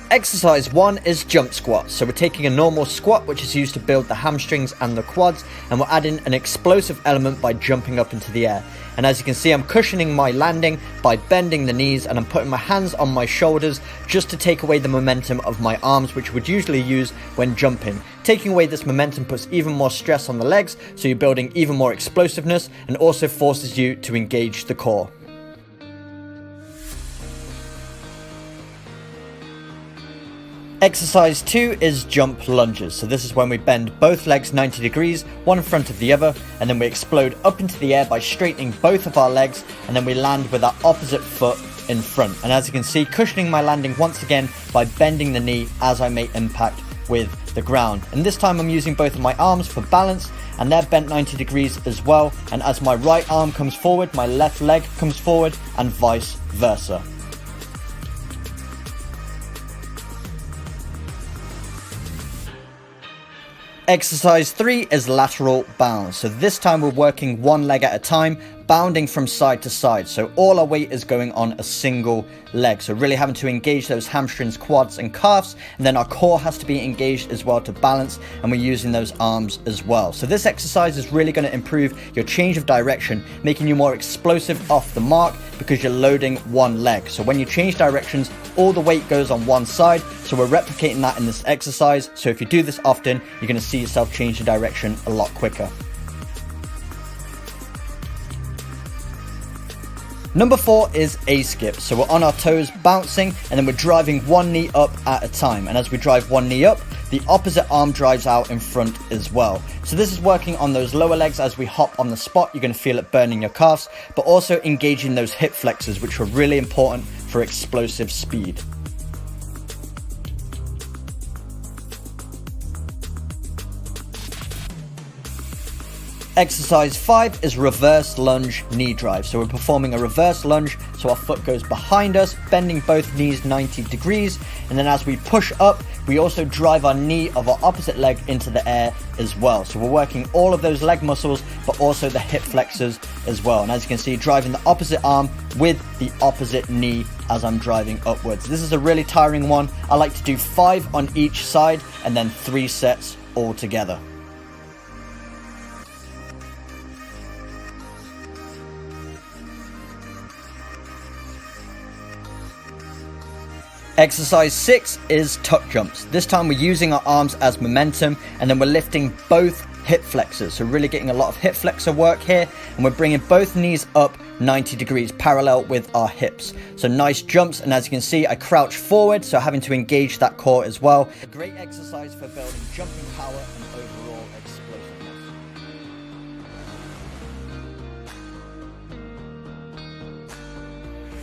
Exercise 1 is jump squat. So we're taking a normal squat, which is used to build the hamstrings and the quads, and we're adding an explosive element by jumping up into the air. And as you can see, I'm cushioning my landing by bending the knees, and I'm putting my hands on my shoulders just to take away the momentum of my arms, which would usually use when jumping. Taking away this momentum puts even more stress on the legs, so you're building even more explosiveness, and also forces you to engage the core. Exercise 2 is jump lunges. So this is when we bend both legs 90 degrees, one in front of the other, and then we explode up into the air by straightening both of our legs, and then we land with our opposite foot in front. And as you can see, cushioning my landing once again by bending the knee as I make impact with the ground. And this time I'm using both of my arms for balance, and they're bent 90 degrees as well. And as my right arm comes forward, my left leg comes forward, and vice versa. Exercise 3 is lateral bounds. So this time we're working one leg at a time, bounding from side to side. So all our weight is going on a single leg. So really having to engage those hamstrings, quads and calves. And then our core has to be engaged as well to balance. And we're using those arms as well. So this exercise is really going to improve your change of direction, making you more explosive off the mark because you're loading one leg. So when you change directions, all the weight goes on one side. So we're replicating that in this exercise. So if you do this often, you're going to see yourself change the direction a lot quicker. Number 4 is a skip. So we're on our toes bouncing, and then we're driving one knee up at a time. And as we drive one knee up, the opposite arm drives out in front as well. So this is working on those lower legs. As we hop on the spot, you're going to feel it burning your calves, but also engaging those hip flexors, which are really important for explosive speed. Exercise 5 is reverse lunge knee drive. So we're performing a reverse lunge, so our foot goes behind us, bending both knees 90 degrees. And then as we push up, we also drive our knee of our opposite leg into the air as well. So we're working all of those leg muscles, but also the hip flexors as well. And as you can see, driving the opposite arm with the opposite knee as I'm driving upwards. This is a really tiring one. I like to do 5 on each side and then 3 sets all together. Exercise 6 is tuck jumps. This time we're using our arms as momentum, and then we're lifting both hip flexors. So really getting a lot of hip flexor work here, and we're bringing both knees up 90 degrees parallel with our hips. So nice jumps, and as you can see, I crouch forward, so having to engage that core as well. A great exercise for building jumping power and overall explosiveness.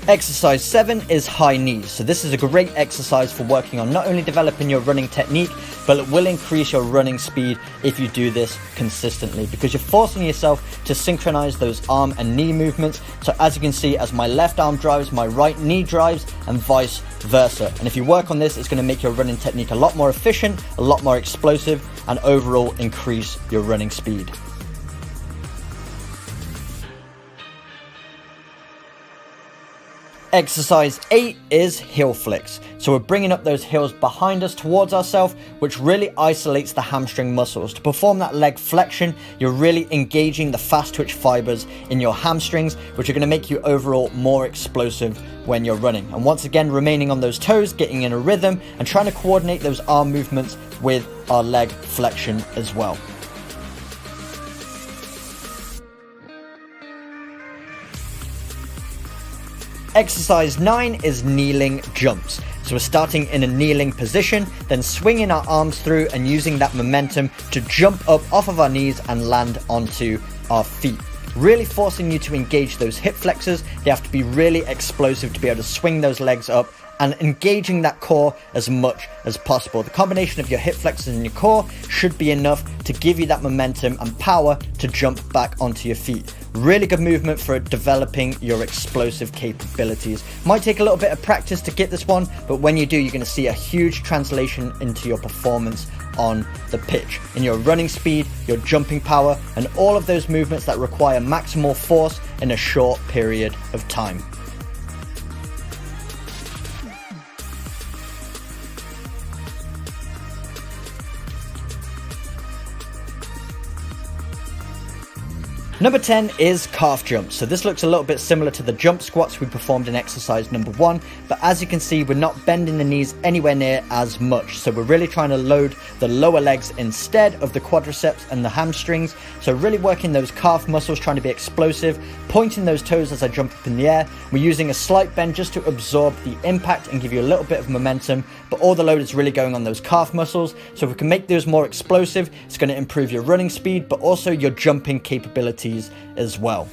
Exercise 7 is high knees. So this is a great exercise for working on not only developing your running technique, but it will increase your running speed if you do this consistently, because you're forcing yourself to synchronize those arm and knee movements. So as you can see, as my left arm drives, my right knee drives, and vice versa. And if you work on this, it's going to make your running technique a lot more efficient, a lot more explosive, and overall increase your running speed. Exercise 8 is heel flicks. So we're bringing up those heels behind us towards ourselves, which really isolates the hamstring muscles. To perform that leg flexion, you're really engaging the fast twitch fibers in your hamstrings, which are going to make you overall more explosive when you're running. And once again, remaining on those toes, getting in a rhythm, and trying to coordinate those arm movements with our leg flexion as well. Exercise 9 is kneeling jumps. So we're starting in a kneeling position, then swinging our arms through and using that momentum to jump up off of our knees and land onto our feet. Really forcing you to engage those hip flexors. They have to be really explosive to be able to swing those legs up, and engaging that core as much as possible. The combination of your hip flexors and your core should be enough to give you that momentum and power to jump back onto your feet. Really good movement for developing your explosive capabilities. Might take a little bit of practice to get this one, but when you do, you're going to see a huge translation into your performance on the pitch, in your running speed, your jumping power, and all of those movements that require maximal force in a short period of time. Number 10 is calf jumps. So this looks a little bit similar to the jump squats we performed in exercise number 1, but as you can see, we're not bending the knees anywhere near as much. So we're really trying to load the lower legs instead of the quadriceps and the hamstrings. So really working those calf muscles, trying to be explosive, pointing those toes as I jump up in the air. We're using a slight bend just to absorb the impact and give you a little bit of momentum, but all the load is really going on those calf muscles. So if we can make those more explosive, it's going to improve your running speed, but also your jumping capabilities as well.